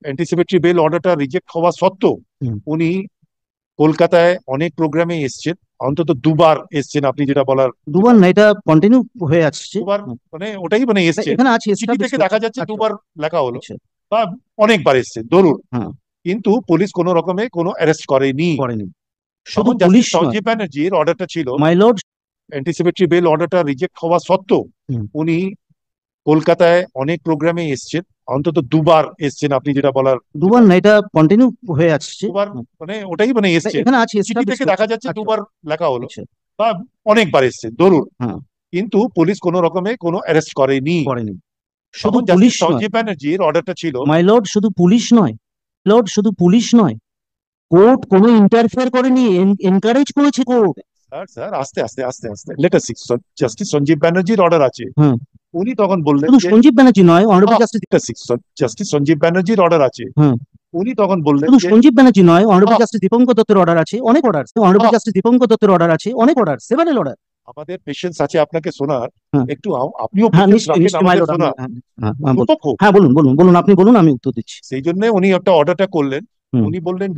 Anticipatory bell অর্ডারটা reject হওয়া সত্ত্বেও উনি কলকাতায় অনেক প্রোগ্রামে এসছেন, অন্তত দুবার এসছেন। আপনি যেটা বলার, দুবার না, এটা কন্টিনিউ হয়ে আসছে। দুবার মানে ওটাই মানে এসছেন, এখানে আছে, চিঠি থেকে দেখা যাচ্ছে আচ্ছা দুবার লেখা হলো, আচ্ছা। বা অনেকবার এসছেন ধরুন, হ্যাঁ, কিন্তু পুলিশ কোনো রকমে কোনো অ্যারেস্ট করেনি। করেনি। শুধু তখন পুলিশ জাস্টিস নয় সঞ্জীব ব্যানার্জির অর্ডারটা ছিল, মাই লর্ড। অ্যান্টিসিপেটরি বেল অর্ডারটা রিজেক্ট হওয়া সত্ত্বেও উনি কলকাতায় অনেক প্রোগ্রামে এসছেন, অন্তত দুবার এসছেন। আপনি যেটা বলার, দুবার না, এটা কন্টিনিউ হয়ে আসছে। দুবার মানে ওটাই মানে এসছেন, এখানে আছে, চিঠি থেকে দেখা যাচ্ছে আচ্ছা দুবার লেখা হলো, আচ্ছা। বা অনেকবার এসছেন ধরুন, হ্যাঁ, কিন্তু পুলিশ কোনো রকমে কোনো অ্যারেস্ট করেনি। করেনি। শুধু তখন পুলিশ জাস্টিস নয় সঞ্জীব ব্যানার্জির অর্ডারটা ছিল, মাই লর্ড, শুধু পুলিশ নয়, লর্ড শুধু পুলিশ নয়, কোর্ট কোনো ইন্টারফেয়ার করেনি, এনকারেজ করেছে কোর্ট। স্যার স্যার আস্তে আস্তে আস্তে আস্তে let us see, justice Sanjib ব্যানার্জির অর্ডার আছে। হ্যাঁ, উনি তখন বললেন শুধু যে, সঞ্জীব ব্যানার্জি নয়, অনারেবল জাস্টিস। জাস্টিস সঞ্জীব ব্যানার্জির অর্ডার আছে। হ্যাঁ, উনি তখন বললেন শুধু যে, সঞ্জীব ব্যানার্জি নয়, অনারেবল জাস্টিস দীপঙ্কর দত্তের অর্ডার আছে, অনেক অর্ডার। অনারেবল জাস্টিস দীপঙ্কর দত্তের অর্ডার আছে, অনেক অর্ডার, সেভারেল অর্ডার। আমাদের পেশেন্স আছে আপনাকে শোনার, হ্যাঁ একটু আপনিও হ্যাঁ, পেশেন্স নিশ্চয়ই রাখেন নিশ্চয়ই মাই আমাদের লর্ড। শোনার। হ্যাঁ হ্যাঁ হ্যাঁ, বলুন। দুপক্ষ, হ্যাঁ বলুন বলুন বলুন, আপনি বলুন, আমি উত্তর দিচ্ছি। সেই জন্য উনি একটা অর্ডারটা করলেন। হুম। উনি বললেন